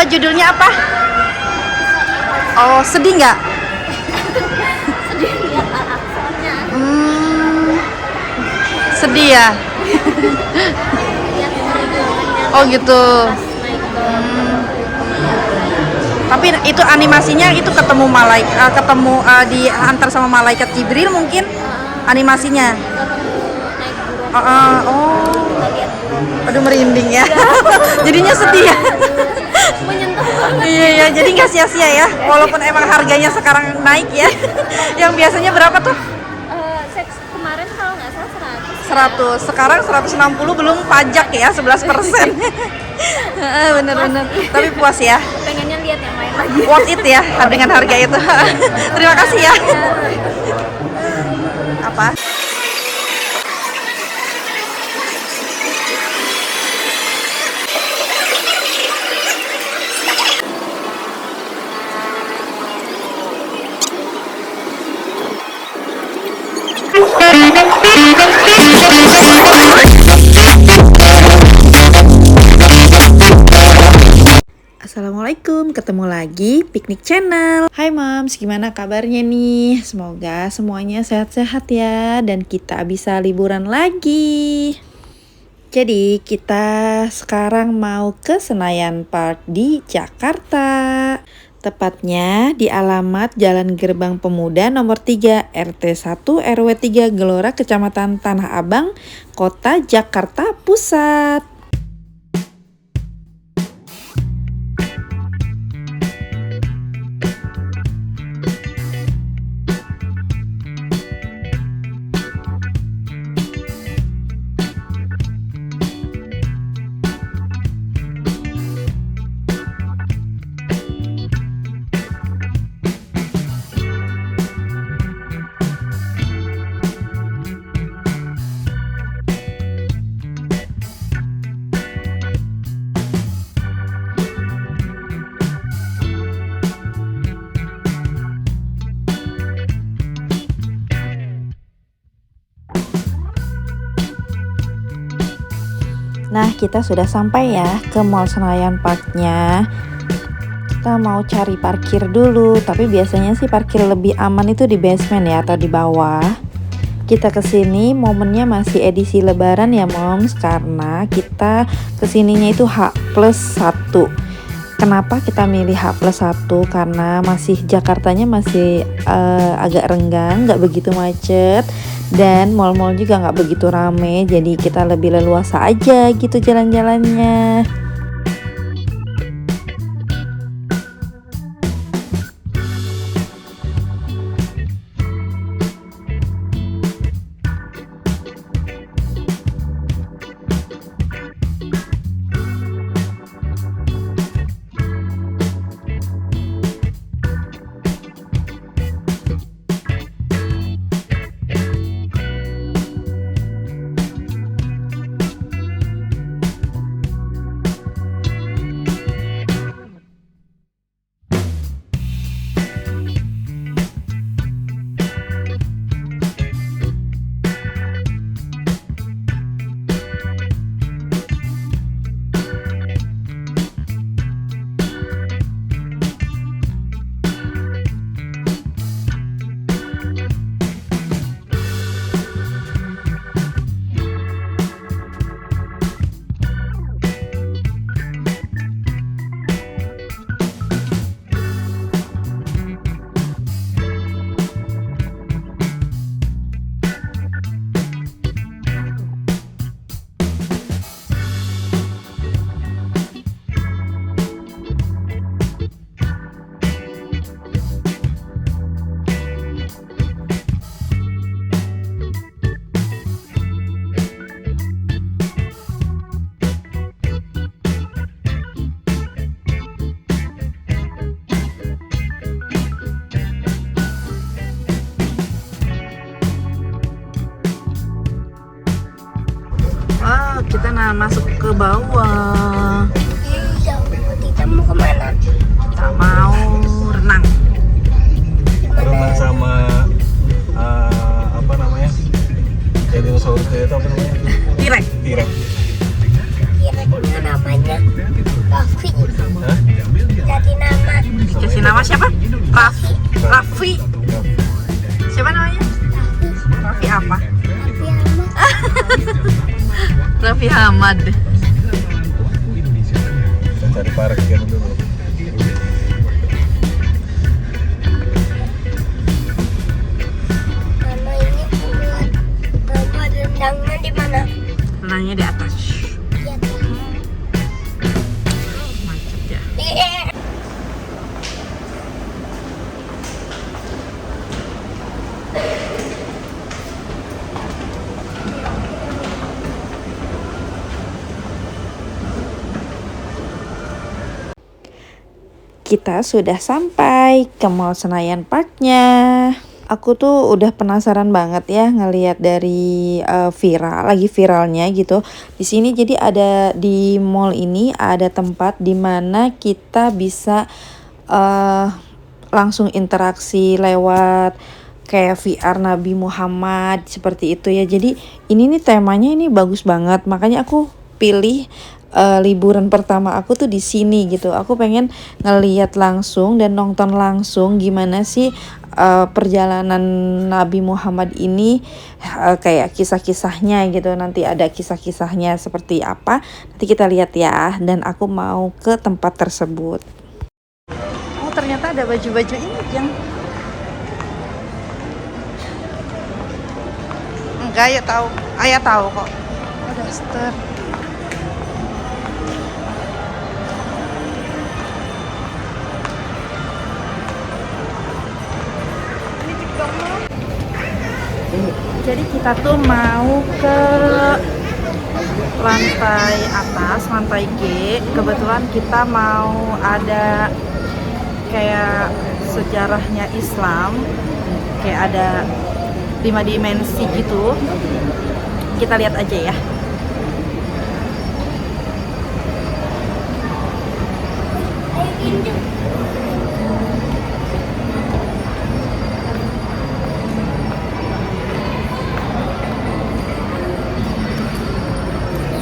judulnya apa? Oh, sedih nggak? Sedih lihat Al-Aqsa-nya. Sedih ya? Lihat perjuangannya Oh gitu. pas naik ke Tapi itu animasinya itu ketemu diantar sama malaikat Jibril mungkin animasinya. naik burung. Oh, Kita lihat burung. aduh merinding ya. Jadinya sedih ya. Menyentuh banget. Iya ya, jadi nggak sia-sia ya. Walaupun emang harganya sekarang naik ya. Yang biasanya berapa tuh? Seks kemarin kalau nggak salah 100. 100. Sekarang 160 belum pajak ya, 11%. Bener-bener. Tapi puas ya. Pengennya lihat yang lain lagi. Worth it ya dengan harga itu. Terima kasih ya. Apa? Assalamualaikum, ketemu lagi Piknik Channel. Hai Moms, gimana kabarnya nih? Semoga semuanya sehat-sehat ya dan kita bisa liburan lagi. Jadi kita sekarang mau ke Senayan Park di Jakarta. Tepatnya di alamat Jalan Gerbang Pemuda nomor 3 RT 1 RW 3 Gelora Kecamatan Tanah Abang, Kota Jakarta Pusat. Nah, kita sudah sampai ya ke Mall Senayan Parknya. Kita mau cari parkir dulu, tapi biasanya sih parkir lebih aman itu di basement ya atau di bawah. Kita kesini momennya masih edisi Lebaran ya Moms, karena kita kesininya itu H+1. Kenapa kita milih H+1? Karena Jakartanya masih agak renggang, nggak begitu macet. Dan mall-mall juga nggak begitu rame, jadi kita lebih leluasa aja gitu jalan-jalannya. Kita masuk ke bawah. Kita mau kemana? Kita mau renang. Renang sama apa namanya? Dinosaurus itu apa namanya? T-Rex. T-Rex. Kira-kira namanya Raffi. Hah? Raffi Ahmad. Kita cari parkir dulu. Mama ini buat bawa rendangnya di mana? Renangnya di atas. Iya kan? Macet ya. Kita sudah sampai ke Mall Senayan Parknya. Aku tuh udah penasaran banget ya ngelihat dari lagi viralnya gitu. Di sini jadi ada di mall ini ada tempat dimana kita bisa langsung interaksi lewat kayak VR Nabi Muhammad seperti itu ya. Jadi ini nih temanya ini bagus banget. Makanya aku pilih liburan pertama aku tuh di sini gitu. Aku pengen ngeliat langsung dan nonton langsung gimana sih perjalanan Nabi Muhammad ini, kayak kisah-kisahnya gitu. Nanti ada kisah-kisahnya seperti apa. Nanti kita lihat ya. Dan aku mau ke tempat tersebut. Oh, ternyata ada baju-baju ini yang enggak, ayah tahu kok. Oh, daster. Jadi kita tuh mau ke lantai atas, lantai G. Kebetulan kita mau ada kayak sejarahnya Islam, kayak ada 5 dimensi gitu. Kita lihat aja ya.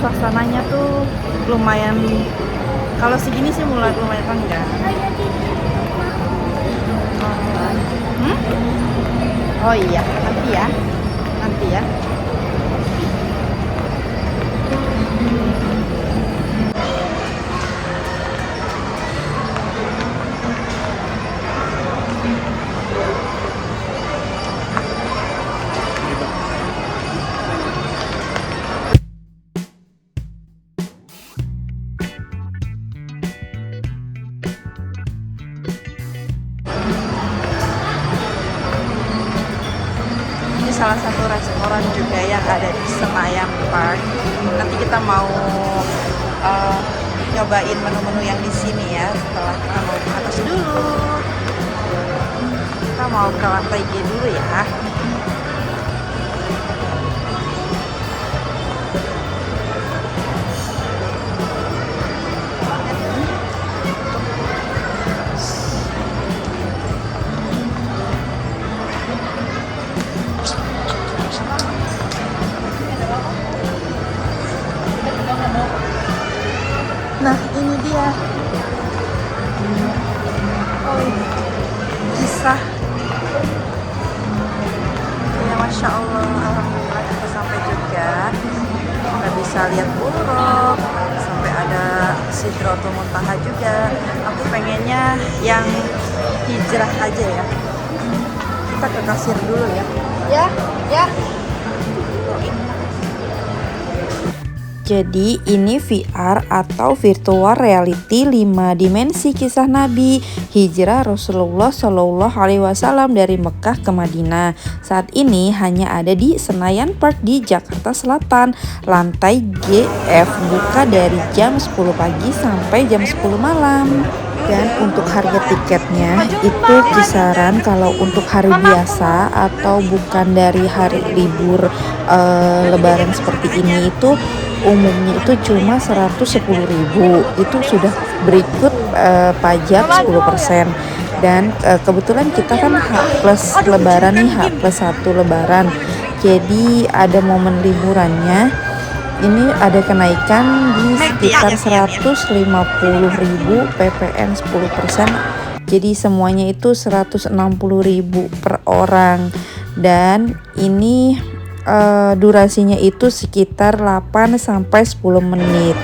Suasananya tuh lumayan, kalau segini sih mulai lumayan enggak. Oh iya, nanti ya. Salah satu restoran juga yang ada di Senayan Park. Nanti kita mau nyobain menu-menu yang di sini ya. Setelah kita mau ke atas dulu, kita mau ke lantai G dulu ya. Nah, ini dia. Oh, kisah. Ya, Masya Allah, alhamdulillah kita sampai juga. Kita bisa lihat buruk, sampai ada Sidratul Muntaha juga. Aku pengennya yang hijrah aja ya. Kita ke kasir dulu ya. Ya. Jadi ini VR atau virtual reality 5 dimensi kisah Nabi hijrah Rasulullah Shallallahu Alaihi Wasallam dari Mekah ke Madinah. Saat ini hanya ada di Senayan Park di Jakarta Selatan, lantai GF, buka dari jam 10 pagi sampai jam 10 malam. Dan untuk harga tiketnya itu kisaran kalau untuk hari biasa atau bukan dari hari libur lebaran seperti ini itu umumnya itu cuma 110.000. Itu sudah berikut pajak 10%. Dan kebetulan kita kan H plus lebaran nih, H plus 1 lebaran. Jadi ada momen liburannya. Ini ada kenaikan di sekitar 150.000 PPN 10%. Jadi semuanya itu 160.000 per orang. Dan ini durasinya itu sekitar 8 sampai 10 menit.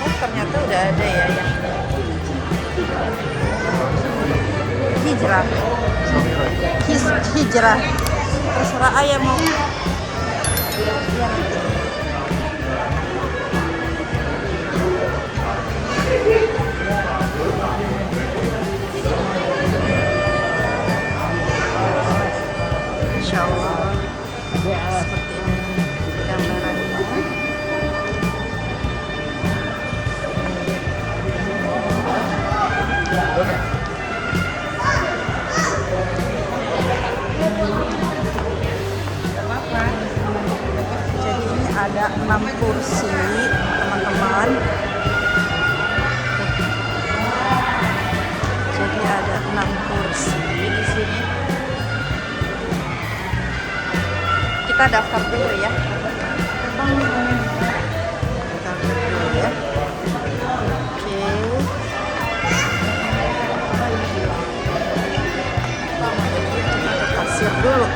Oh, ternyata udah ada ya yang hijrah. Hijrah. Terserah ayah mau. Insya Allah seperti ini gambarannya. Jadi ini ada 6 kursi teman-teman. Jadi ada 6 kursi di sini. Kita daftar dulu ya. Daftar dulu ya. Oke. Kita ke kasir dulu.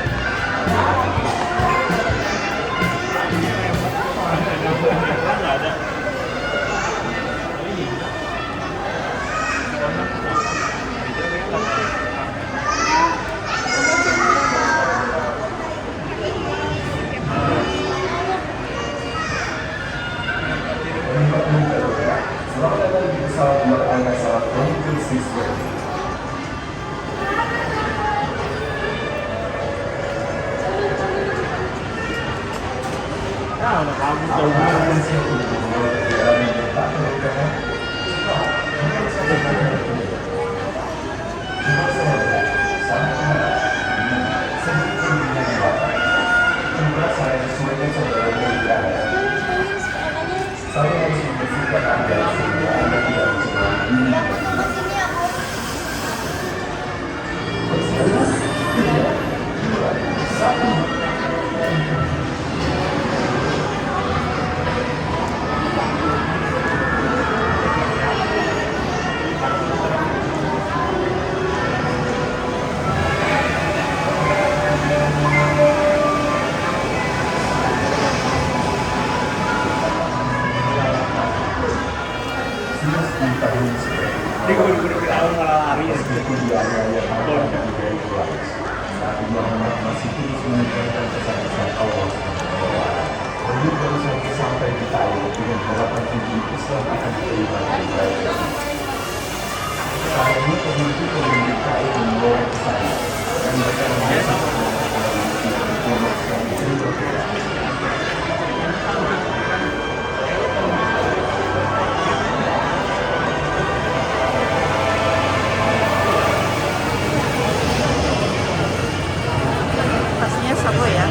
Tasnya satu ya.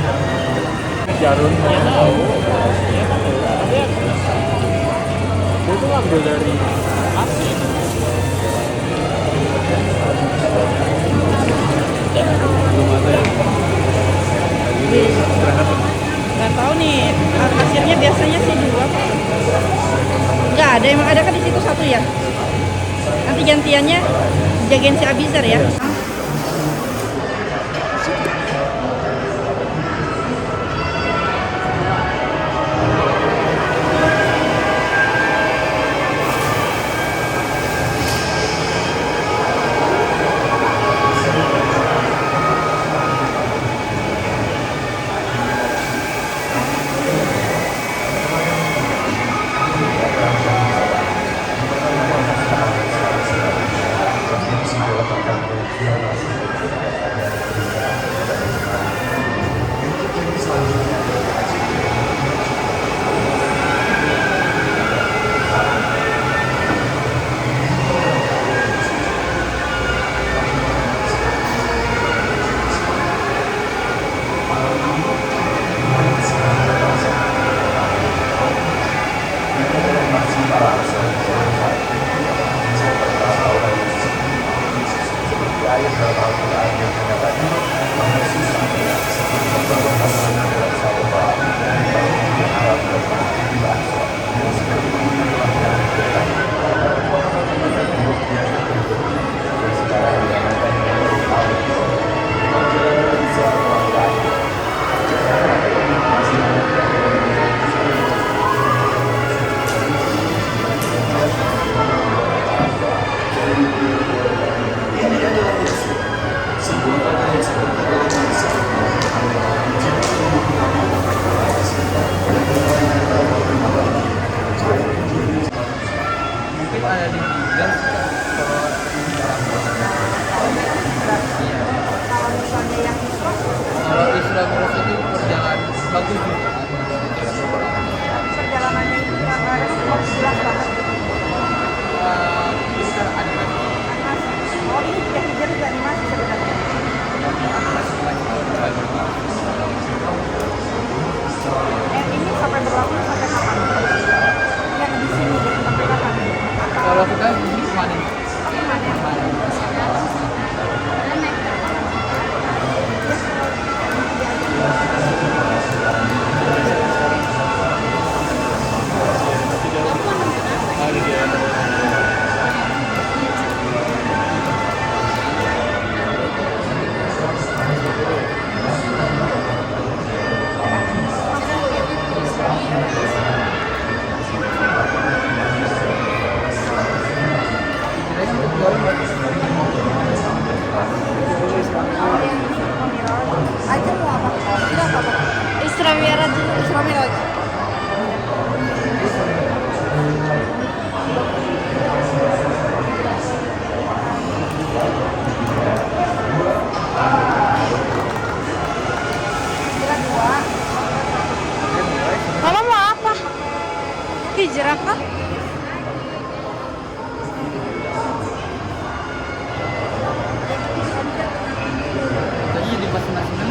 Jarumnya tahu. Dia tuh ngambil dari asin. Nggak tahu nih, hasilnya biasanya sih 2. Nggak ada, emang ada kan di situ 1 ya. Nanti gantiannya jagain si Abizar ya.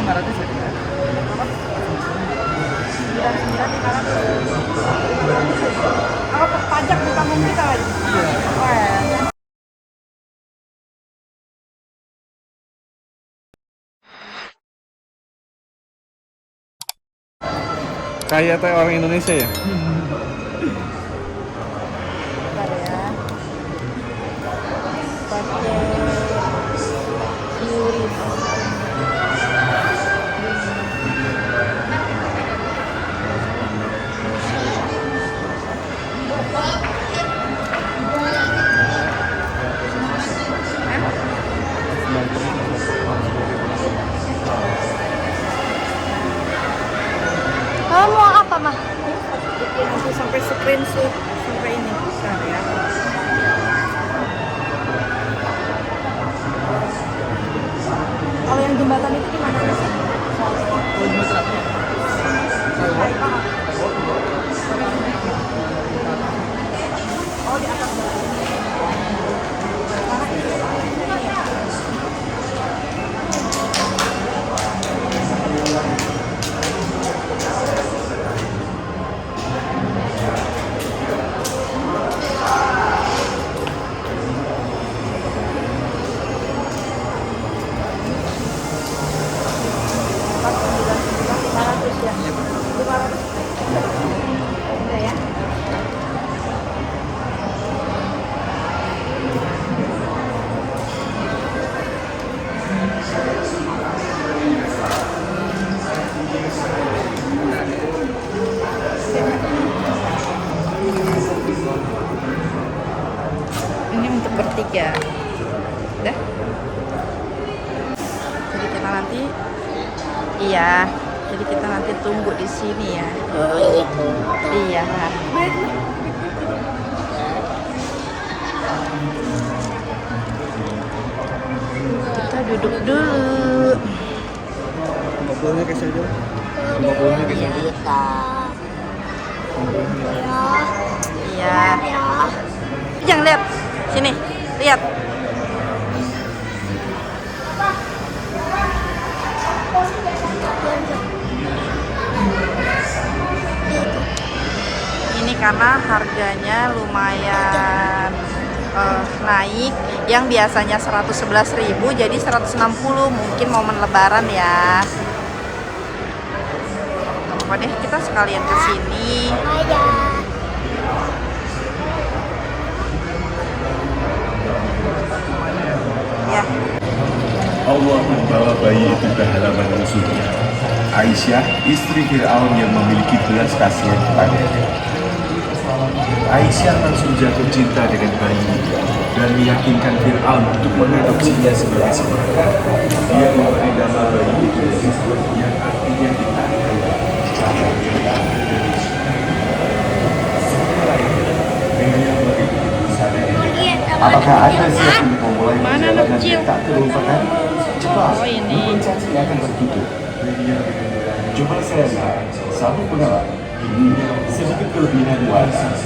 500 ya? Apa pajak ditanggung kita lagi? Iya. Oh ya. Kayak teh orang Indonesia ya? Bentar ya. Pakai Yuris. Kamu mau apa, Mah? Aku sampai screenshot sampai ini. Bentar ya. Kalau yang jembatan itu gimana? Oh, jembatan apa? Oh, di atas. Ini untuk bertiga. Udah. Jadi kita nanti jadi kita nanti tunggu di sini ya. Iya. Kita duduk dulu. 50-nya kasih aja. 50-nya kasih aja. Iya. Jangan lihat. Sini, lihat. Ini karena harganya lumayan naik, yang biasanya 111.000 jadi 160, mungkin momen lebaran ya. Apa deh, kita sekalian ke sini. Ya. Allah membawa bayi itu ke halaman musuhnya. Aisyah, istri Fir'aun yang memiliki belas kasihan kepadanya. Aisyah langsung jatuh cinta dengan bayi itu dan meyakinkan Fir'aun untuk mengadopsinya sebagai seorang. Dia memberi nama bayi itu yang artinya ditangkap. Apakah Anda siap untuk memulai perjalanan yang tak terlupakan? Cepat, dukun caci akan bertutup. Coba saya lihat, satu pengalaman ini sedikit kelebihan nuansa.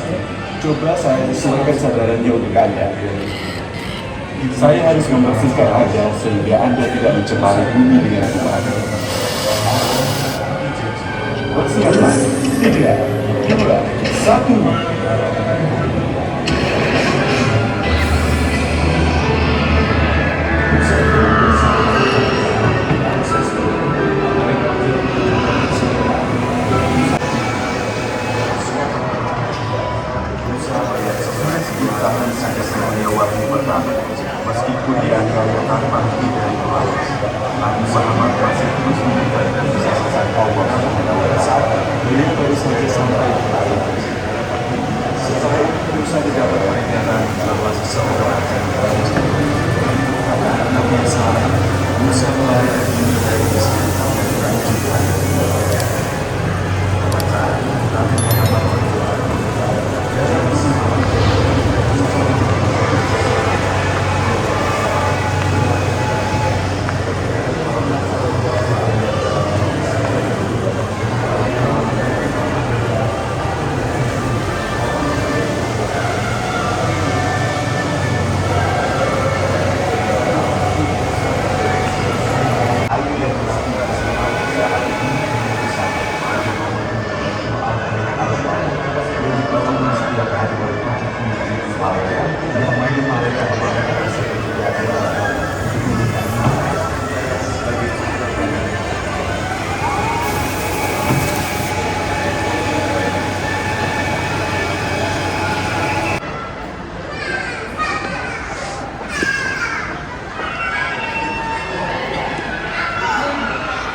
Coba saya sesuaikan sadarannya untuk Anda. Saya harus membersihkan Anda sehingga Anda tidak mencemari bumi dengan kuman. Bersiaplah, 3, 2, 1. Meskipun dianiaya tanpa henti dari Tuhan, Nabi Muhammad masih terus meninggalkan kesalahan Allah Subhanahu wa Ta'ala. Beliau baru saja sampai di akhir. Setelah itu terus saja dapat peringatan bahwa seseorang akan berada karena Nabi Saleh Musa melarikan diri dari Mesir dan kelanjutan. Nabi Muhammad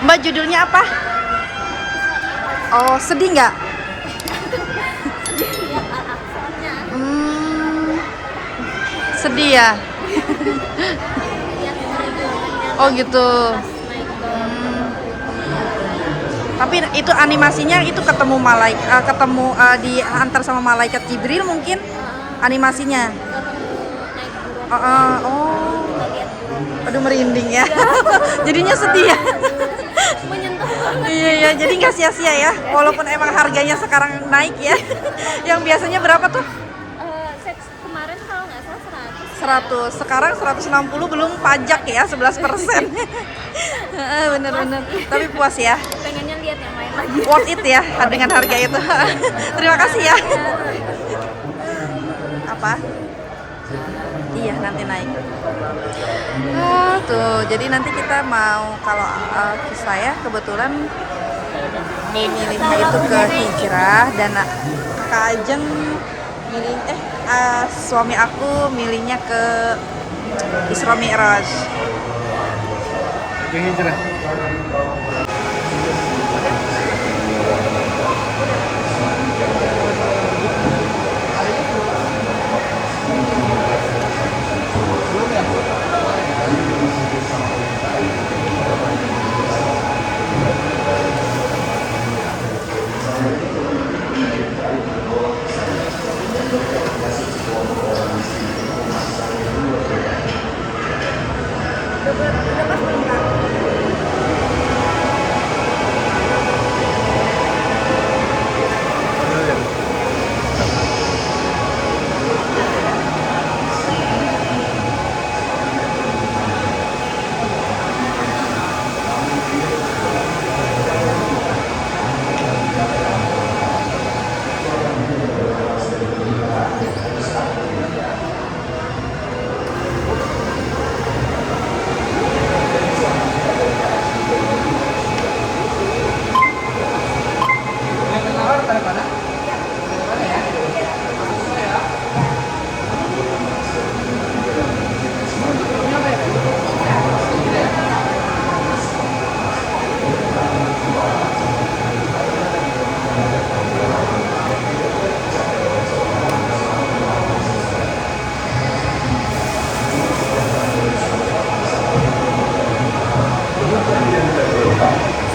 Mbak, judulnya apa? Oh, sedih nggak? Sedih ya? Oh gitu. Tapi itu animasinya itu ketemu diantar sama malaikat Jibril mungkin animasinya. Oh, aduh merinding ya. Jadinya sedih ya. Menyentuh banget. Iya, jadi nggak sia-sia ya. Walaupun emang harganya sekarang naik ya. Yang biasanya berapa tuh? Kemarin kalau nggak salah 100, sekarang 160 belum pajak ya, 11%. Bener-bener. Tapi puas ya. pengennya lihat yang lain lagi. Worth it ya dengan harga itu. Terima kasih ya. Apa? Iya, nanti naik. Tuh, jadi nanti kita mau kalau saya kebetulan milihnya itu ke Hijrah dan Kak Ajeng milih suami aku milihnya ke Isra Mi'raj. Yang hijrah.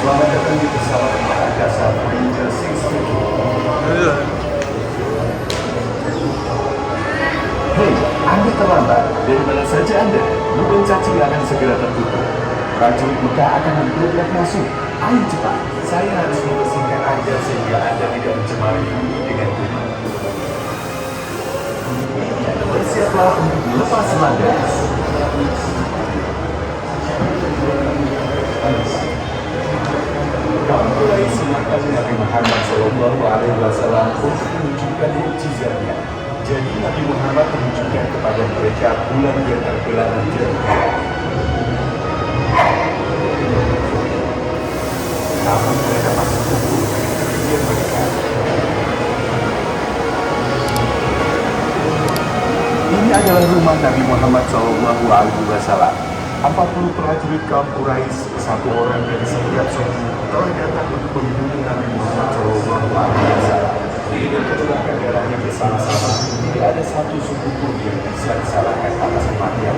Selamat datang di pesawat Angkasa Ranger 6. Hei, Anda terlambat. Dari mana saja Anda? Lubang cacing akan segera tertutup. Prajurit Mekah akan mendadak masuk. Ayo cepat. Saya harus membersihkan Anda sehingga Anda tidak mencemari bumi dengan kuman. Bersiaplah untuk lepas landas. Kaum Quraisy mengangkat Nabi Muhammad SAW untuk menunjukkan mukjizatnya. Jadi Nabi Muhammad menunjukkan kepada mereka bulan yang terbelah menjadi dua. Namun mereka masih tunduk dengan ketinggian mereka. Ini adalah rumah Nabi Muhammad SAW. 40 prajurit kaum Quraisy, satu orang dari setiap suku, telah datang untuk membunuh Nabi Muhammad SAW. Dengan kecelakaan darahnya bersama-sama, tidak ada satu suku pun yang bisa disalahkan atas kematian.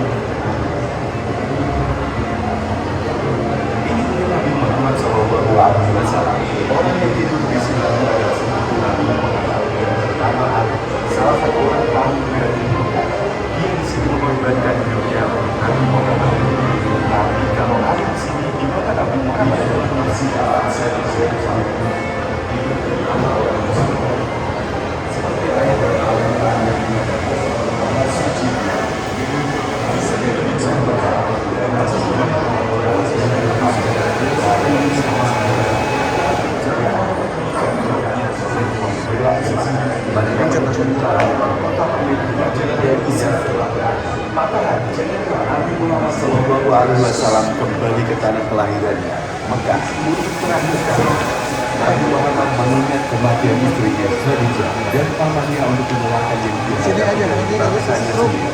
Ini adalah Nabi Muhammad SAW. Orang yang tidur di sini adalah sepupu Nabi Muhammad yang bernama Ali, salah satu orang paling berani Mekah. Dia di sini mengorbankan dunia Nabi Muhammad. Tapi kalau ada di sini, di kota Nabi Muhammad masih bangsa di Yerusalem. Seperti ayat Al-Quran yang menyatakan bahwa suci bisa dipercaya bahwa dan semua orang Nabi Muhammad SAW kembali ke tanah kelahirannya, Mekah. Terakhir kali Nabi Muhammad mengingat kematian istrinya Khadijah dan pamannya untuk mengeluarkan yang biasa bangsanya sendiri.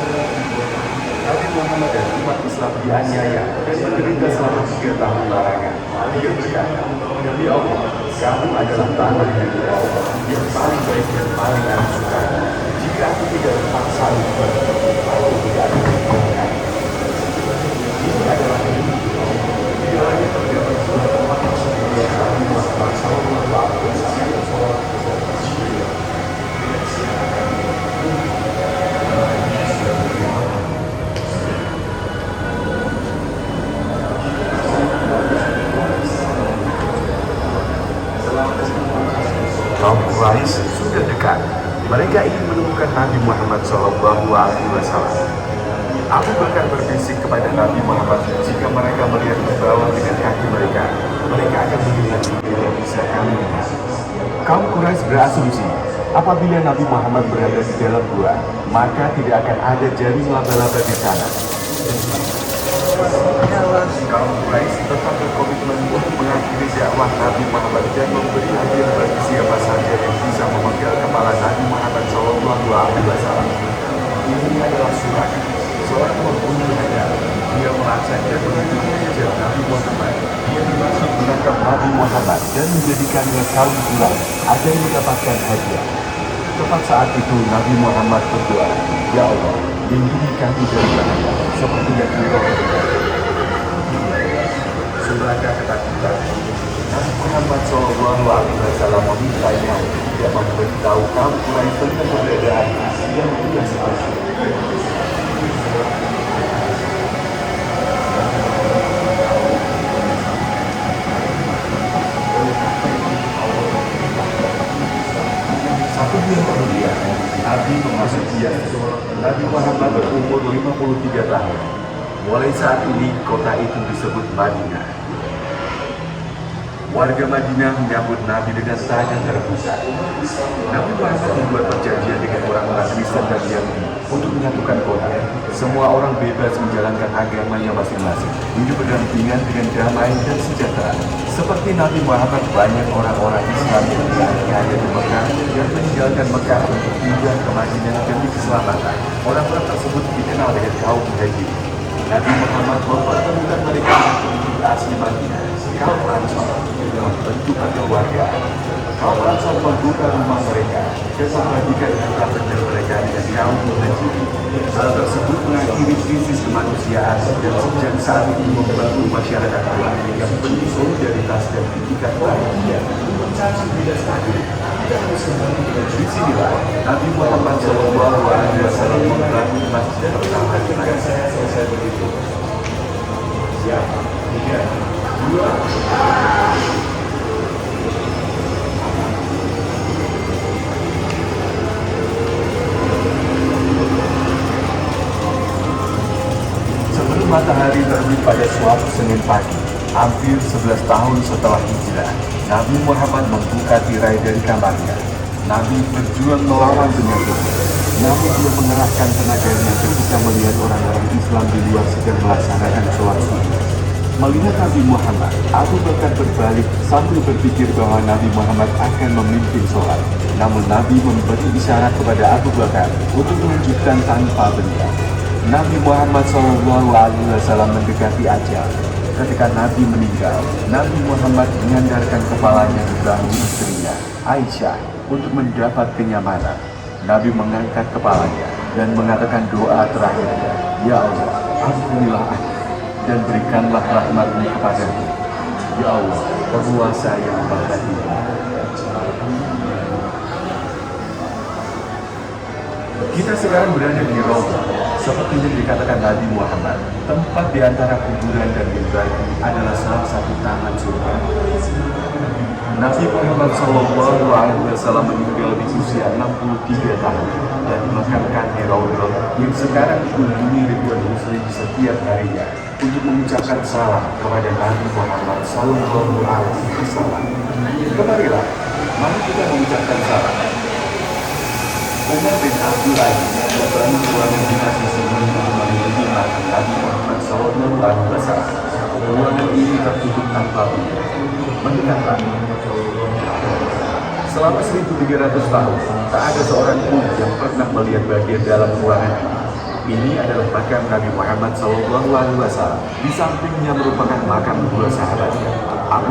Nabi Muhammad dan umat Islam dianiaya dan menderita selama 3 tahun larangan. Dia berkata, "Demi Allah, kamu adalah tanah dari Allah yang paling baik dan paling aku suka. Jika aku tidak terpaksa aku tidak akan meninggalkan. Ini adalah demi Allah. Di dalamnya terdapat sebuah tempat yang semuanya Nabi Muhammad Sallallahu Alaihi Wasallam. Kaum Quraisy sudah dekat. Mereka ingin menemukan Nabi Muhammad Sallallahu Alaihi Wasallam. Abu Bakar berbisik kepada Nabi Muhammad, jika mereka melihat ke bawah dengan kaki mereka, mereka akan melihat yang bisa kami lihat. Kaum Quraisy berasumsi, apabila Nabi Muhammad berada di dalam gua, maka tidak akan ada jaring laba-laba di sana. Kaum Quraisy tetap berkomitmen untuk mengakhiri dakwah Nabi Muhammad dan memberi hadiah bagi siapa saja yang bisa memegang kepala Nabi Muhammad Sallallahu Alaihi Wasallam. Ini adalah surat seorang pembunuh hadap. Dia melacak dan mengejar Nabi Muhammad. Dia dimaksud menangkap Nabi Muhammad dan menjadikannya kaum pulang agar mendapatkan hadiah. Tepat saat itu Nabi Muhammad berdoa, "Ya Allah, lindungi kami dari bahaya seperti yang Engkau berikan." Sudahkah ketakutan? Nabi Muhammad Sallallahu Alaihi Wasallam memintanya tidak memberitahu kaum Quraisy tentang keberadaan yang dia sebutkan. Satu bulan kemudian, Nabi memasuki Yasrib. Nabi Muhammad berumur 53 tahun. Mulai saat ini, kota itu disebut Madinah. Warga Madinah menyambut Nabi dengan tangan terbuka. Nabi Muhammad membuat perjanjian dengan orang-orang Kristen dan Yahudi untuk menyatukan kota. Semua orang bebas menjalankan agamanya masing-masing, hidup berdampingan dengan damai dan sejahtera. Seperti Nabi Muhammad, banyak orang-orang Islam yang ada di Mekah dan meninggalkan Mekah untuk pindah ke Madinah demi keselamatan. Orang-orang tersebut dikenal dengan kaum Muhajirin. Nabi Muhammad mempertemukan mereka dengan penduduk asli Madinah, kaum Ansor, dalam bentuk keluarga. Kaum Ansor membuka rumah mereka dan membagikan harta benda mereka dengan kaum Muhajirin. Hal tersebut mengakhiri krisis kemanusiaan dan sejak saat itu membantu masyarakat luar yang penuh solidaritas dan itikat bahagia. Disinilah Nabi Muhammad Sallallahu Alaihi Wasallam membangun masjid pertama di Madinah. Selesai begitu. Siap. 3, 2. Sebelum matahari terbit pada suatu Senin pagi, hampir 11 tahun setelah hijrah, Nabi Muhammad membuka tirai dari kamarnya. Nabi berjuang melawan penyakit. Namun dia mengerahkan tenaganya ketika melihat orang-orang Islam di luar sedang melaksanakan sholat subuh. Melihat Nabi Muhammad, Abu Bakar berbalik sambil berpikir bahwa Nabi Muhammad akan memimpin sholat. Namun Nabi memberi isyarat kepada Abu Bakar untuk melanjutkan tanpa benda. Nabi Muhammad SAW mendekati ajal. Ketika Nabi meninggal, Nabi Muhammad menyandarkan kepalanya di bahu istrinya, Aisyah, untuk mendapat kenyamanan. Nabi mengangkat kepalanya dan mengatakan doa terakhirnya, "Ya Allah, ampunilah aku dan berikanlah rahmat-Mu kepadaku. Ya Allah, penguasa yang maha tinggi." Kita sekarang berada di Raudhah, seperti yang dikatakan Nabi Muhammad. Tempat di antara kuburan dan mimbar adalah salah satu taman surga. Nabi Muhammad Sallallahu Alaihi Wasallam meninggal di usia 63 tahun dan dimakamkan di Raudhah yang sekarang dikunjungi ribuan muslim setiap harinya untuk mengucapkan salam kepada Nabi Muhammad Sallallahu Alaihi Wasallam. Kemarilah, mari kita mengucapkan salam. Umar bin Abdul Aziz berbangun ruangan dinasti sebelum memenuhi makam Nabi Muhammad Sallallahu Alaihi Wasallam. Ruangan ini tertutup tanpa pintu. Mendekatlah. Selama 1300 tahun, tak ada seorang pun yang pernah melihat bagian dalam ruangan ini. Ini adalah makam Nabi Muhammad Sallallahu Alaihi Wasallam. Di sampingnya merupakan makam dua sahabatnya, Abu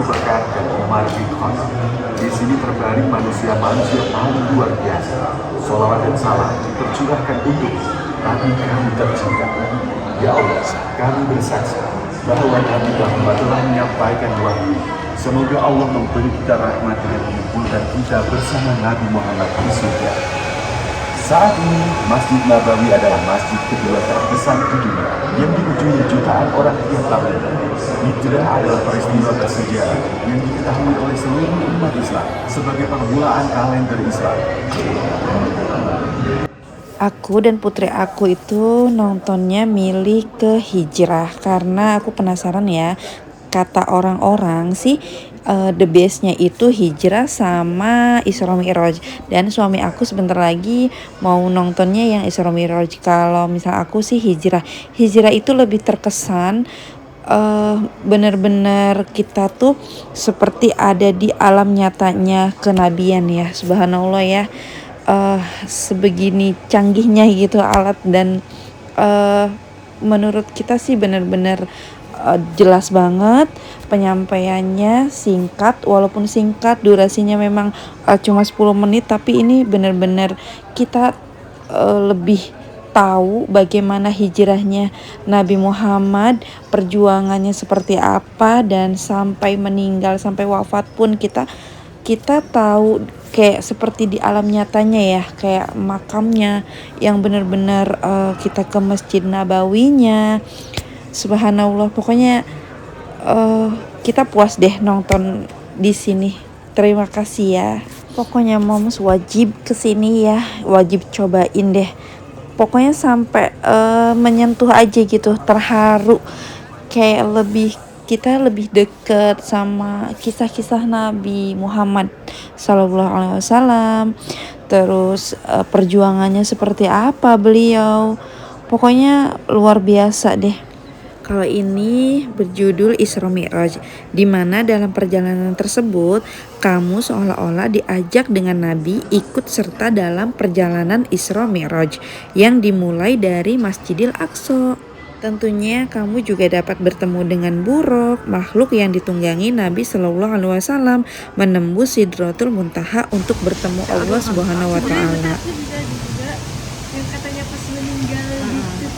Marfikon. Di sini terbaring manusia-manusia paling luar biasa. Sholawat dan salam tercurahkan untuk Nabi kami tercinta. Ya Allah, kami bersaksi bahwa Nabi Muhammad telah menyampaikan wahyu. Semoga Allah memberi kita rahmat dengan mengumpulkan kita bersama Nabi Muhammad di surga. Saat ini, Masjid Nabawi adalah masjid kedua terbesar di dunia yang dikunjungi jutaan orang tiap tahun. Hijrah adalah peristiwa bersejarah yang diketahui oleh seluruh umat Islam sebagai permulaan kalender Islam. Aku dan putri aku itu nontonnya milih ke hijrah karena aku penasaran ya. Kata orang-orang sih the bestnya itu hijrah sama Isra Mi'raj, dan suami aku sebentar lagi mau nontonnya yang Isra Mi'raj. Kalau misal aku sih hijrah itu lebih terkesan benar-benar kita tuh seperti ada di alam nyatanya kenabian ya, subhanallah ya. Sebegini canggihnya gitu alat dan menurut kita sih benar-benar jelas banget penyampaiannya, singkat, walaupun singkat durasinya memang cuma 10 menit, tapi ini benar-benar kita lebih tahu bagaimana hijrahnya Nabi Muhammad, perjuangannya seperti apa, dan sampai meninggal, sampai wafat pun kita tahu kayak seperti di alam nyatanya ya, kayak makamnya yang benar-benar kita ke Masjid Nabawinya. Subhanallah, pokoknya kita puas deh nonton di sini. Terima kasih ya. Pokoknya moms wajib kesini ya, wajib cobain deh. Pokoknya sampai menyentuh aja gitu, terharu. Kayak kita lebih deket sama kisah-kisah Nabi Muhammad SAW. Terus perjuangannya seperti apa beliau. Pokoknya luar biasa deh. Kalau ini berjudul Isra Mi'raj, di mana dalam perjalanan tersebut kamu seolah-olah diajak dengan Nabi ikut serta dalam perjalanan Isra Mi'raj yang dimulai dari Masjidil Aqsa. Tentunya kamu juga dapat bertemu dengan buruk, makhluk yang ditunggangi Nabi Shallallahu Alaihi Wasallam, menembus Sidratul Muntaha untuk bertemu Allah Subhanahu Wa Taala. Yang katanya pas meninggal gitu.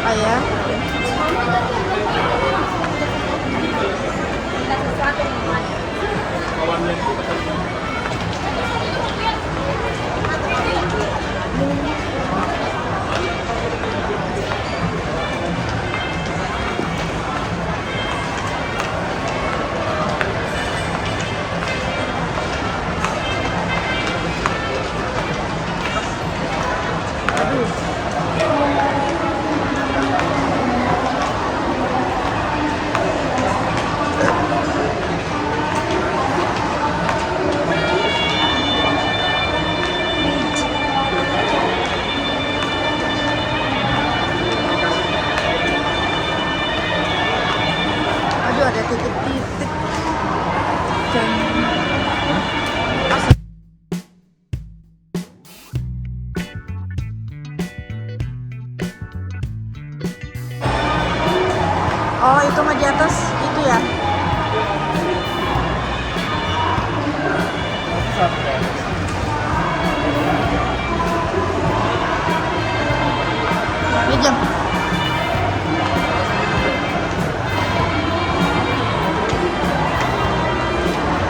Ayah. Aduh, ada titik-titik. Oh, itu mah di atas itu ya. Ini jam.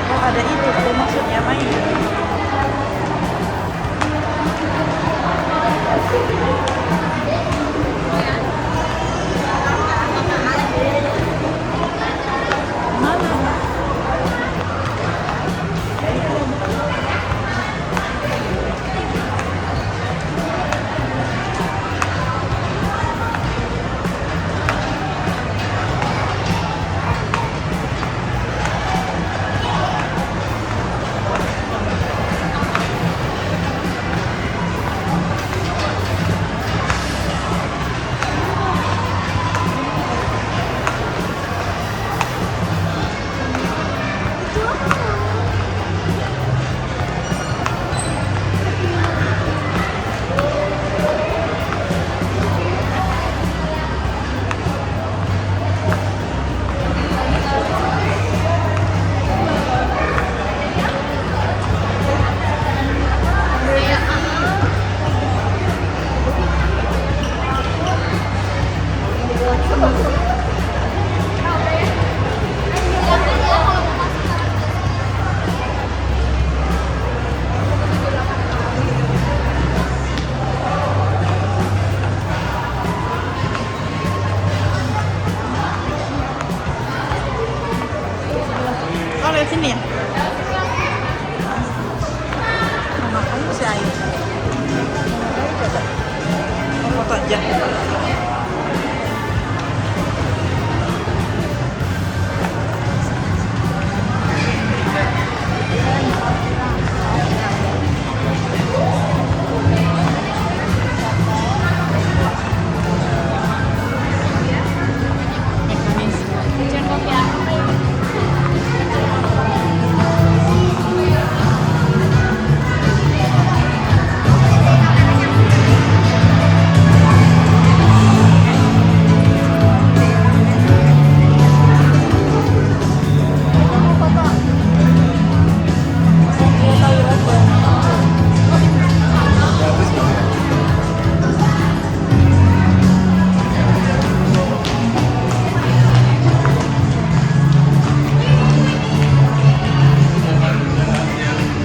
Oh, ada itu tuh maksudnya main. Oh, lihat sini ya. Nama kamu si Ayu. Oh, foto aja.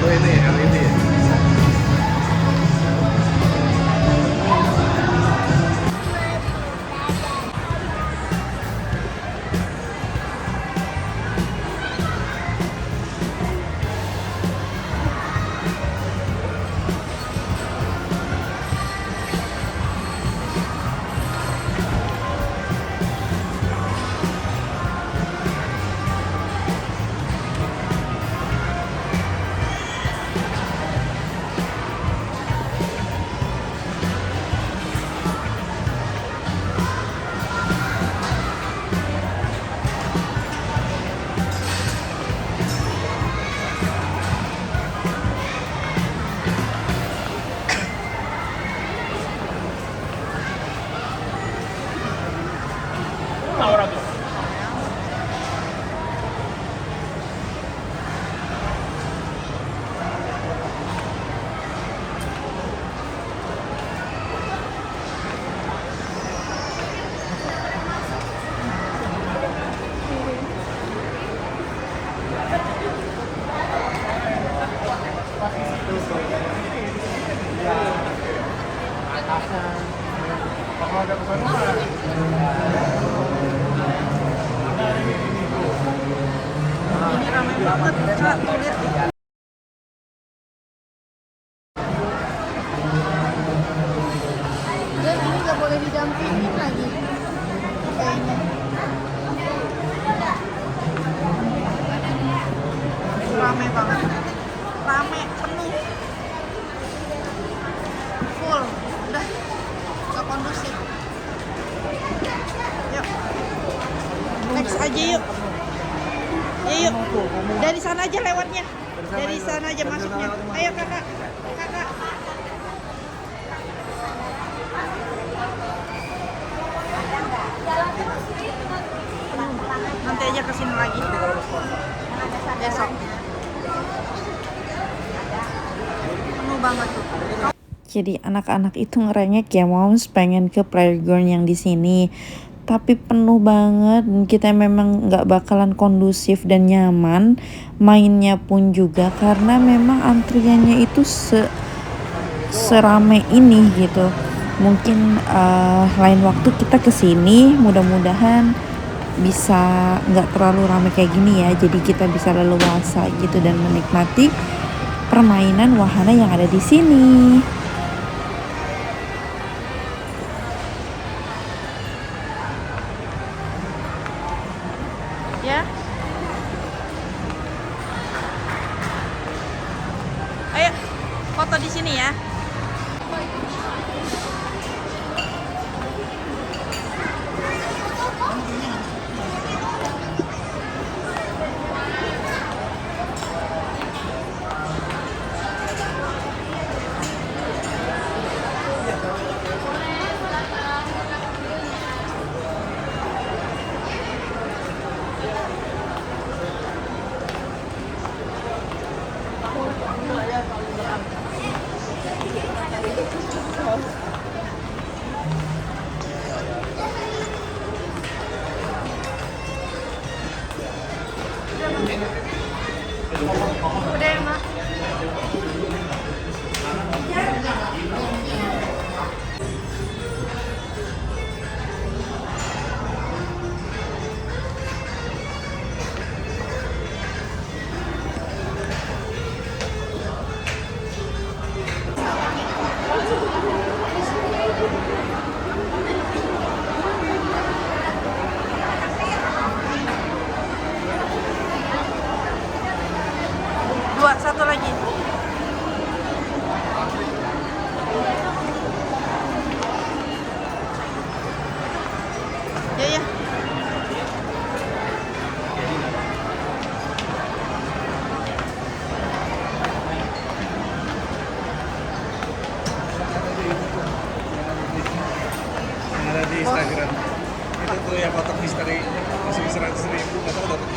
Oh ini LED ya? Ini ramai banget, Kak. Tuh lihat. Dan ini nggak boleh didampingin lagi. Kayaknya. Ramai banget. Ramai, penuh. Full. Udah. Gak kondusif. Yuk. Next aja yuk. Ya, yuk. Dari sana aja lewatnya. Dari sana aja masuknya. Ayo kakak. Kakak. Nanti aja kesini lagi. Besok. Penuh banget tuh. Jadi anak-anak itu ngerengek ya, moms pengen ke playground yang di sini. Tapi penuh banget, kita memang nggak bakalan kondusif dan nyaman. Mainnya pun juga karena memang antriannya itu serame ini gitu. Mungkin lain waktu kita kesini, mudah-mudahan bisa nggak terlalu ramai kayak gini ya. Jadi kita bisa leluasa gitu dan menikmati permainan wahana yang ada di sini. Ya. Ayo, foto di sini ya. berapa? Itu yang kotak misteri masih 100.000, nggak tahu dapat.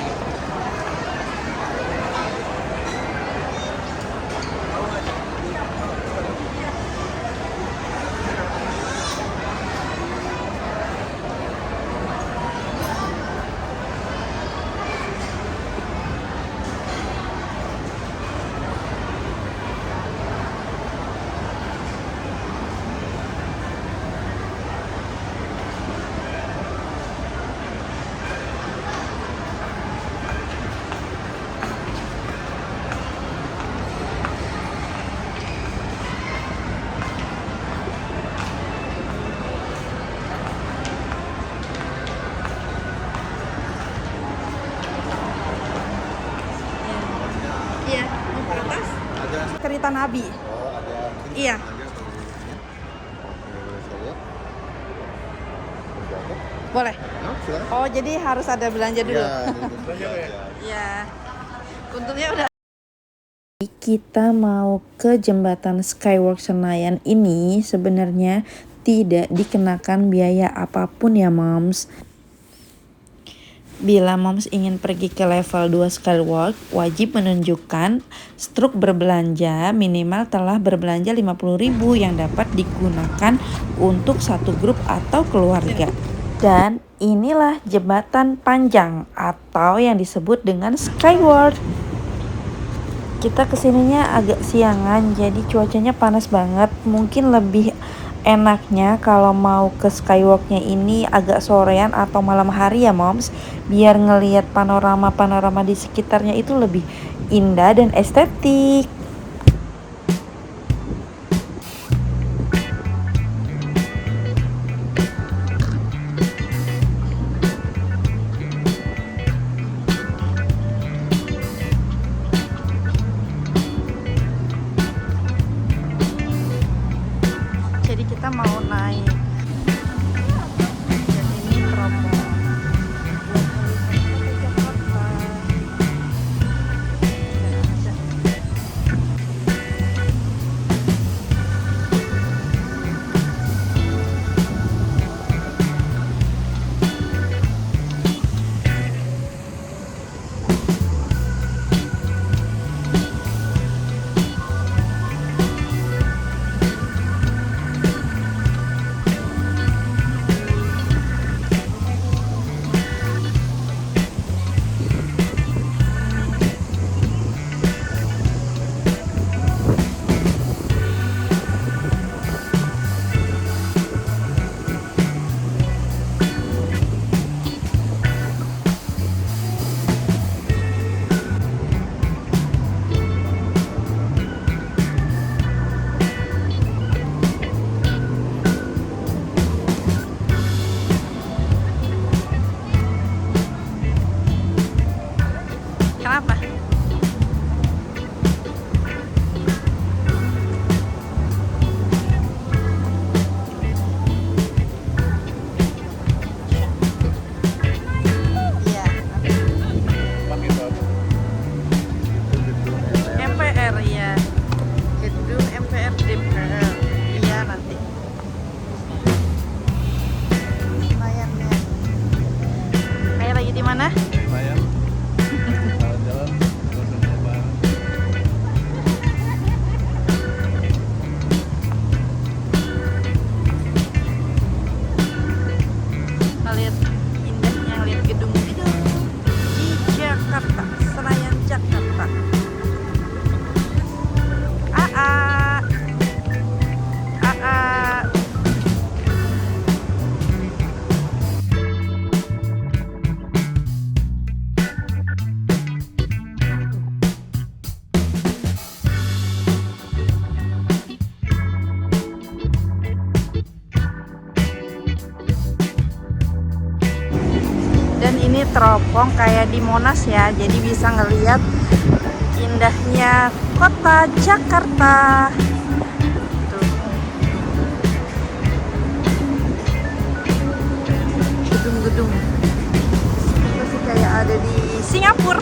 Iya, mau ke atas? Ada. Cerita Nabi. Oh, ada. Iya. Boleh. Oh, jadi harus ada belanja dulu. Iya. Untungnya udah. Kita mau ke jembatan Skywalk Senayan ini sebenarnya tidak dikenakan biaya apapun ya moms. Bila moms ingin pergi ke level 2 Skywalk, wajib menunjukkan struk berbelanja minimal telah berbelanja 50.000 yang dapat digunakan untuk satu grup atau keluarga. Dan inilah jembatan panjang atau yang disebut dengan Skywalk. Kita kesininya agak siangan, jadi cuacanya panas banget. Mungkin lebih enaknya kalau mau ke Skywalknya ini agak sorean atau malam hari ya moms, biar ngelihat panorama-panorama di sekitarnya itu lebih indah dan estetik. Jadi kita mau naik. Dan ini promo. Kenapa? Iya. MPR ya. Gedung MPR DPR. Iya nanti. Lumayan ya. Kayak lagi di mana? Lumayan. Jalan-jalan, suasananya baru. Lihat indahnya, lihat gedung-gedung di Jakarta, Senayan Jakarta. Dan ini teropong kayak di Monas ya, jadi bisa ngelihat indahnya kota Jakarta. Tuh. Gedung-gedung. Masih kayak ada di Singapura.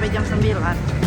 sampai jam 9.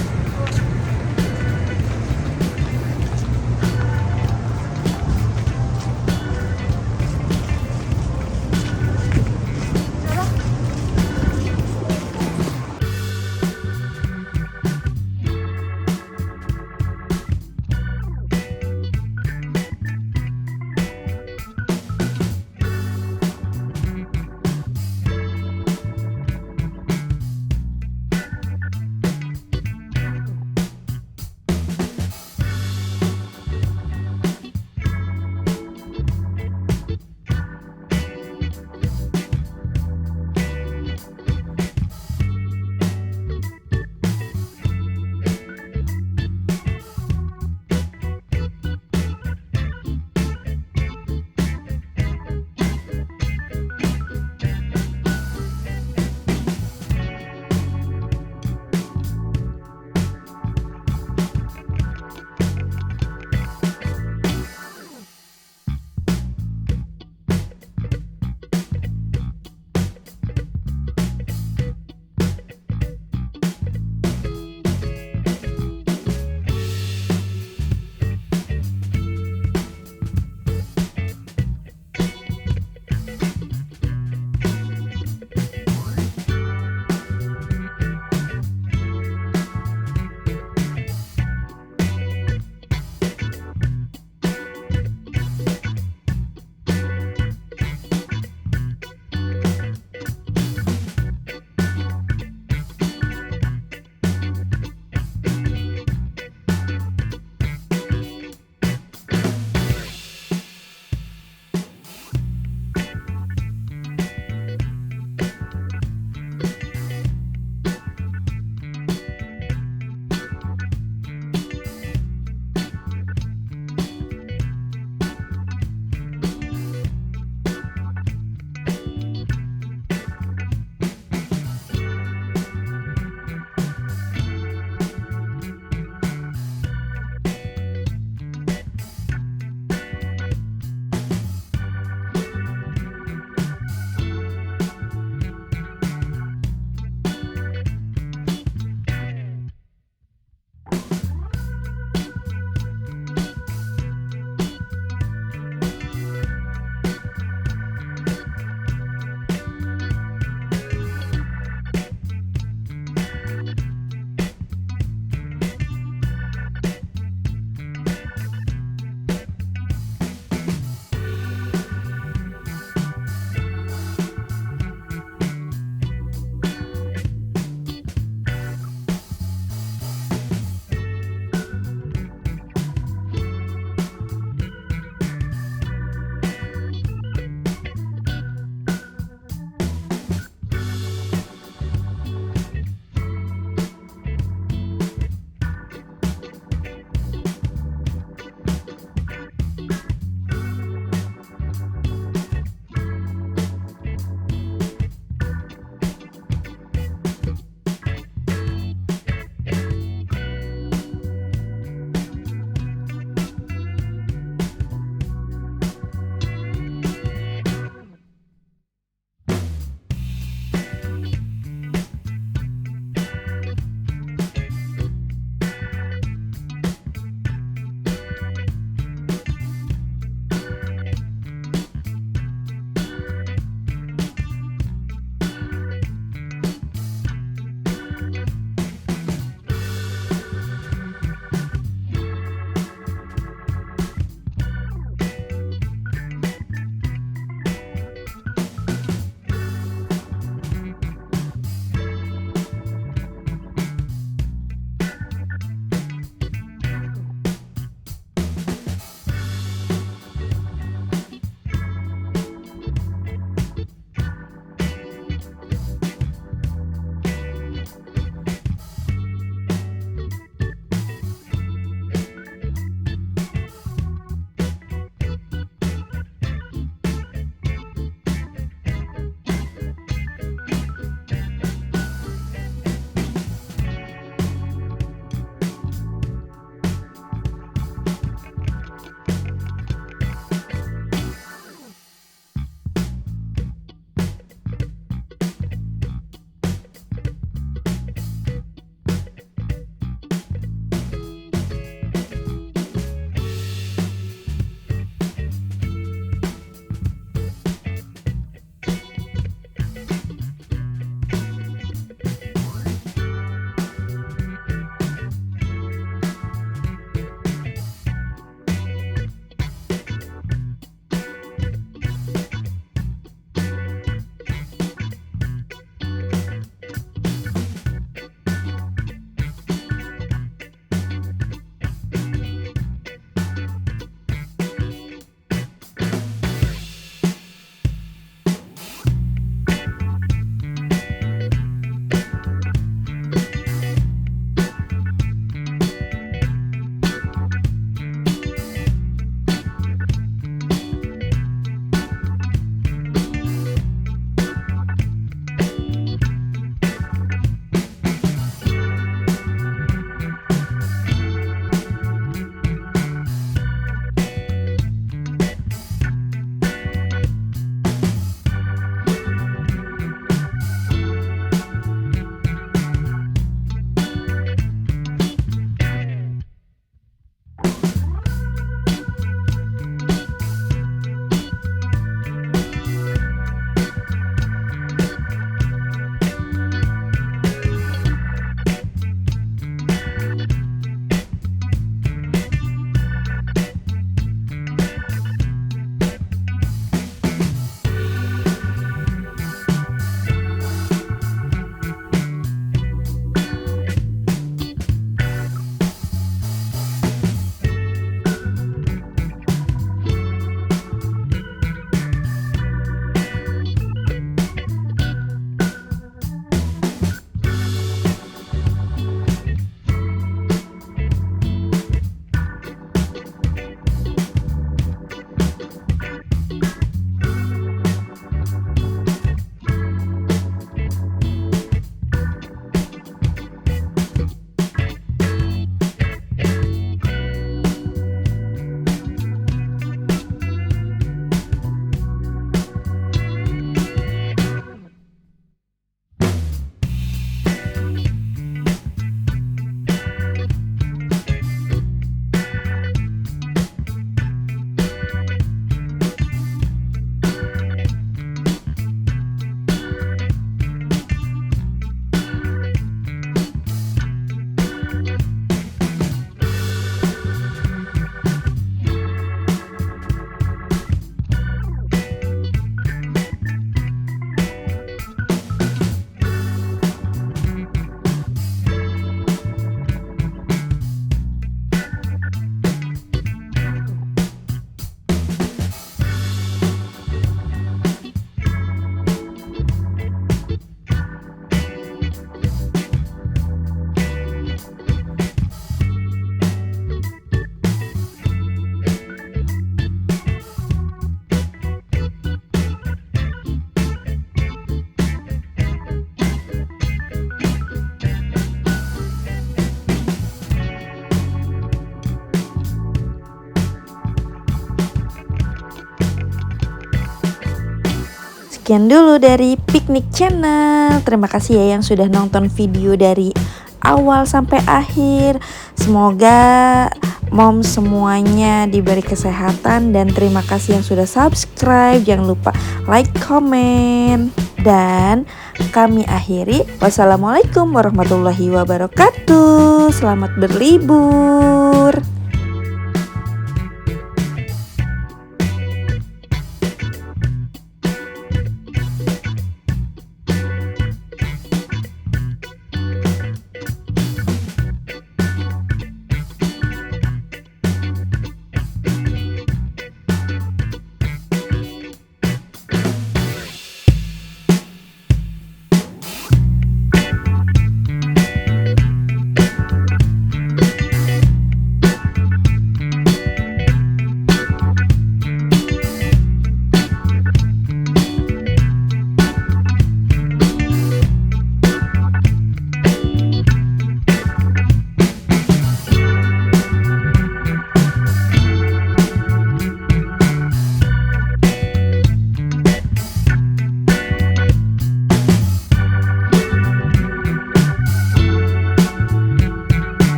Sekian dulu dari Piknik Channel. Terima kasih ya yang sudah nonton video dari awal sampai akhir. Semoga mom semuanya diberi kesehatan, dan terima kasih yang sudah subscribe. Jangan lupa like, comment, dan kami akhiri. Wassalamualaikum warahmatullahi wabarakatuh. Selamat berlibur.